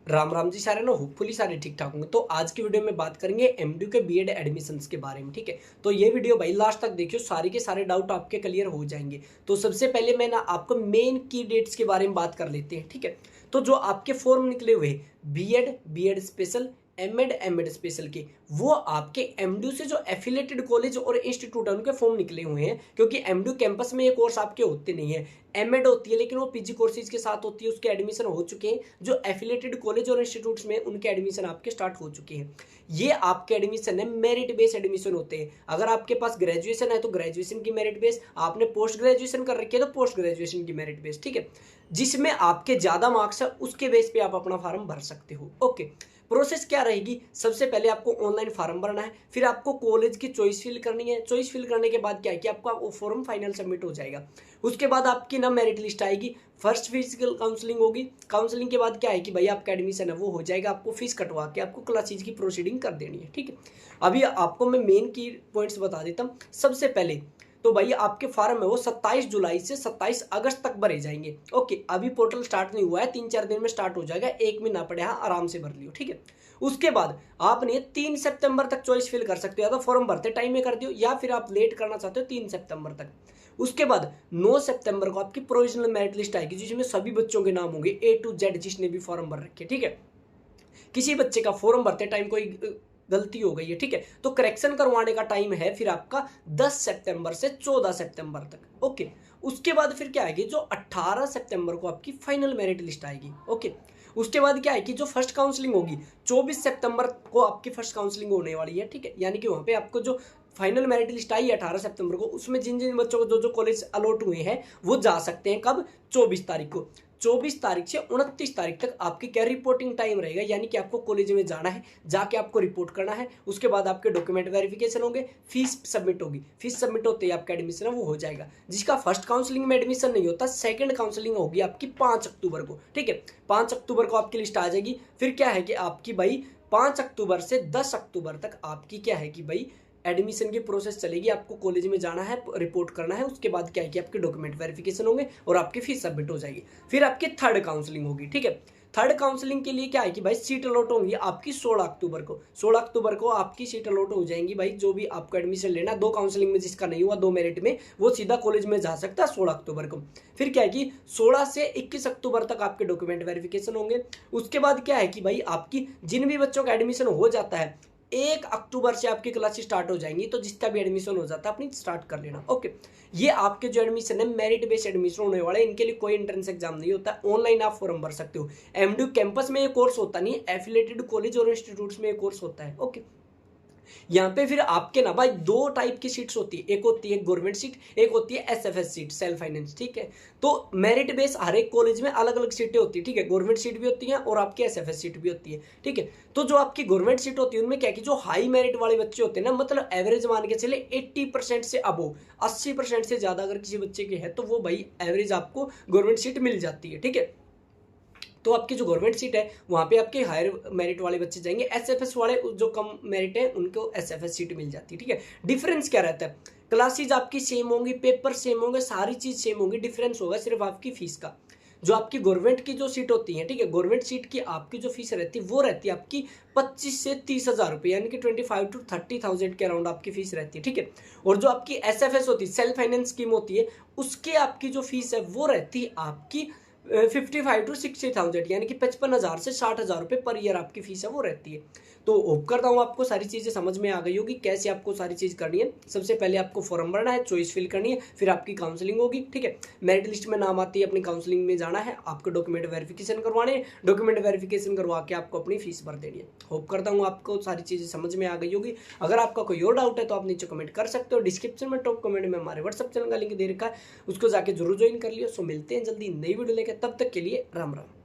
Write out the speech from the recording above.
राम राम जी सारे ना, होपफुली सारे ठीक ठाक होंगे। तो आज की वीडियो में बात करेंगे एमडीयू के बीएड एडमिशन्स के बारे में। ठीक है, तो ये वीडियो भाई लास्ट तक देखियो, सारे के सारे डाउट आपके क्लियर हो जाएंगे। तो सबसे पहले मैं ना आपको मेन की डेट्स के बारे में बात कर लेते हैं। ठीक है, तो जो आपके फॉर्म निकले हुए बीएड स्पेशल, एमएड स्पेशल के, वो आपके एमडीयू से जो एफिलेटेड कॉलेज और इंस्टीट्यूट है उनके फॉर्म निकले हुए हैं। क्योंकि एमडीयू कैंपस में ये कोर्स आपके होते नहीं है, एमएड होती है लेकिन वो पीजी कोर्सेज के साथ होती है, उसके एडमिशन हो चुके हैं। जो एफिलेटेड कॉलेज और इंस्टीट्यूट्स में उनके एडमिशन आपके स्टार्ट हो चुके हैं। ये आपके एडमिशन है, मेरिट बेस्ड एडमिशन होते हैं। अगर आपके पास ग्रेजुएशन है तो ग्रेजुएशन की मेरिट बेस, आपने पोस्ट ग्रेजुएशन कर रखी है तो पोस्ट ग्रेजुएशन की मेरिट बेस। ठीक है, जिसमें आपके ज्यादा मार्क्स है उसके बेस पे आप अपना फॉर्म भर सकते हो। ओके, प्रोसेस क्या रहेगी? सबसे पहले आपको ऑनलाइन फॉर्म भरना है, फिर आपको कॉलेज की चॉइस फिल करनी है। चॉइस फिल करने के बाद क्या है कि आपका वो फॉर्म फाइनल सबमिट हो जाएगा। उसके बाद आपकी ना मेरिट लिस्ट आएगी, फर्स्ट फिजिकल काउंसलिंग होगी। काउंसलिंग के बाद क्या है कि भाई आपका एडमिशन है वो हो जाएगा। आपको फीस कटवा के आपको क्लासेज की प्रोसीडिंग कर देनी है। ठीक है, अभी आपको मैं मेन की पॉइंट्स बता देता हूँ। सबसे पहले तो भाई आपके फॉर्म है वो 27 जुलाई से 27 अगस्त तक भरे जाएंगे। ओके, अभी पोर्टल स्टार्ट नहीं हुआ है, 3-4 दिन में स्टार्ट हो जाएगा, 1 महीना पड़े, हाँ आराम से भर लियो। ठीक है, उसके बाद आपने 3 सितंबर तक चॉइस फिल कर सकते हो, या तो फॉर्म भरते टाइम में कर दियो या फिर आप लेट करना चाहते हो 3 सितंबर तक। उसके बाद 9 सितंबर को आपकी प्रोविजनल मेरिट लिस्ट आएगी, जिसमें सभी बच्चों के नाम होंगे A to Z जिसने भी फॉर्म भर रखे। ठीक है, किसी बच्चे का फॉर्म भरते टाइम कोई गलती हो गई है, ठीक है, तो करेक्शन करवाने का टाइम है फिर आपका 10 सितंबर से 14 सितंबर तक। ओके, उसके बाद फिर क्या आएगी, जो 18 सितंबर को आपकी फाइनल मेरिट लिस्ट आएगी। ओके, उसके बाद क्या है कि जो फर्स्ट काउंसलिंग होगी 24 सितंबर को आपकी फर्स्ट काउंसलिंग होने वाली है। ठीक है, यानी कि वहां पे आपको जो फाइनल मेरिट लिस्ट आई है 18 सितंबर को, उसमें जिन जिन बच्चों को जो जो कॉलेज अलॉट हुए हैं वो जा सकते हैं। कब? 24 तारीख को। 24 तारीख से 29 तारीख तक आपकी क्या रिपोर्टिंग टाइम रहेगा, यानी कि आपको कॉलेज में जाना है, जाके आपको रिपोर्ट करना है। उसके बाद आपके डॉक्यूमेंट वेरिफिकेशन होंगे, फीस सबमिट होगी। फीस सबमिट होते ही आपका एडमिशन है वो हो जाएगा। जिसका फर्स्ट काउंसलिंग में एडमिशन नहीं होता, सेकंड काउंसलिंग होगी आपकी 5 अक्टूबर को। ठीक है, 5 अक्टूबर को आपकी लिस्ट आ जाएगी। फिर क्या है कि आपकी भाई 5 अक्टूबर से 10 अक्टूबर तक आपकी क्या है कि भाई एडमिशन की प्रोसेस चलेगी। आपको कॉलेज में जाना है, रिपोर्ट करना है। उसके बाद क्या है कि आपके डॉक्यूमेंट वेरिफिकेशन होंगे और आपकी फीस सबमिट हो जाएगी। फिर आपकी थर्ड काउंसलिंग होगी। ठीक है, थर्ड काउंसलिंग के लिए क्या है कि भाई सीट अलॉट होंगी आपकी 16 अक्टूबर को। 16 अक्टूबर को आपकी सीट अलॉट हो जाएंगी। भाई जो भी आपको एडमिशन लेना, 2 काउंसलिंग में जिसका नहीं हुआ 2 मेरिट में, वो सीधा कॉलेज में जा सकता है 16 अक्टूबर को। फिर क्या है कि 16 से 21 अक्टूबर तक आपके डॉक्यूमेंट वेरिफिकेशन होंगे। उसके बाद क्या है कि भाई आपकी जिन भी बच्चों का एडमिशन हो जाता है 1 अक्टूबर से आपकी क्लासेस स्टार्ट हो जाएंगी। तो जिसका भी एडमिशन हो जाता है अपनी स्टार्ट कर लेना। ओके, ये आपके जो एडमिशन है मेरिट बेस्ड एडमिशन होने वाले, इनके लिए कोई एंट्रेंस एग्जाम नहीं होता, ऑनलाइन आप फॉर्म भर सकते हो। एमडीयू कैंपस में ये कोर्स होता नहीं, एफिलेटेड कॉलेज और इंस्टीट्यूट्स में ये कोर्स होता है। ओके, यहाँ पे फिर आपके ना भाई 2 टाइप की सीट्स होती है, एक होती है गवर्नमेंट सीट, एक होती है एसएफएस सीट, सेल्फ फाइनेंस। ठीक है, तो मेरिट बेस हर एक कॉलेज में अलग अलग सीटें होती है। ठीक है, गवर्नमेंट सीट भी होती है और आपकी एसएफएस सीट भी होती है। ठीक है, तो जो आपकी गवर्नमेंट सीट होती है उनमें क्या कि जो हाई मेरिट वाले बच्चे होते हैं ना, मतलब एवरेज मान के चले 80% से अबो, 80% से ज्यादा अगर किसी बच्चे की है तो वो भाई एवरेज आपको गवर्नमेंट सीट मिल जाती है। ठीक है, तो आपकी जो गवर्नमेंट सीट है वहां पे आपके हायर मेरिट वाले बच्चे जाएंगे, एसएफएस वाले जो कम मेरिट है उनको एसएफएस सीट मिल जाती है। ठीक है, डिफरेंस क्या रहता है? क्लासेज आपकी सेम होंगी, पेपर सेम होंगे, सारी चीज सेम होंगी। डिफरेंस होगा सिर्फ आपकी फीस का। जो आपकी गवर्नमेंट की जो सीट होती है, ठीक है, गवर्नमेंट सीट की आपकी जो फीस रहती है वो रहती है आपकी 25 से 30 हजार रुपये, यानी कि 25 to 30,000 के अराउंड आपकी फीस रहती है। ठीक है, और जो आपकी एसएफएस होती है, सेल्फ फाइनेंस स्कीम होती है, उसके आपकी जो फीस है वो रहती है आपकी 55 to 60,000, यानी कि 55,000 से 60,000 रुपये पर ईयर आपकी फीस है वो रहती है। तो होप करता हूँ आपको सारी चीज़ें समझ में आ गई होगी कैसे आपको सारी चीज़ करनी है। सबसे पहले आपको फॉर्म भरना है, चॉइस फिल करनी है, फिर आपकी काउंसलिंग होगी। ठीक है, मेरिट लिस्ट में नाम आती है, अपनी काउंसलिंग में जाना है, आपको डॉक्यूमेंट वेरिफिकेशन करवाने हैं, डॉक्यूमेंट वेरिफिकेशन करवा के आपको अपनी फीस भर देनी है। होप करता हूँ आपको सारी चीज़ें समझ में आ गई होगी। अगर आपका कोई और डाउट है तो आप नीचे कमेंट कर सकते हो। डिस्क्रिप्शन में टॉप कमेंट में हमारे व्हाट्सएप चैनल का लिंक दे रखा है, उसको जाके जरूर ज्वाइन कर लियो। सो मिलते हैं जल्दी नई वीडियो लेकर, तब तक के लिए राम राम।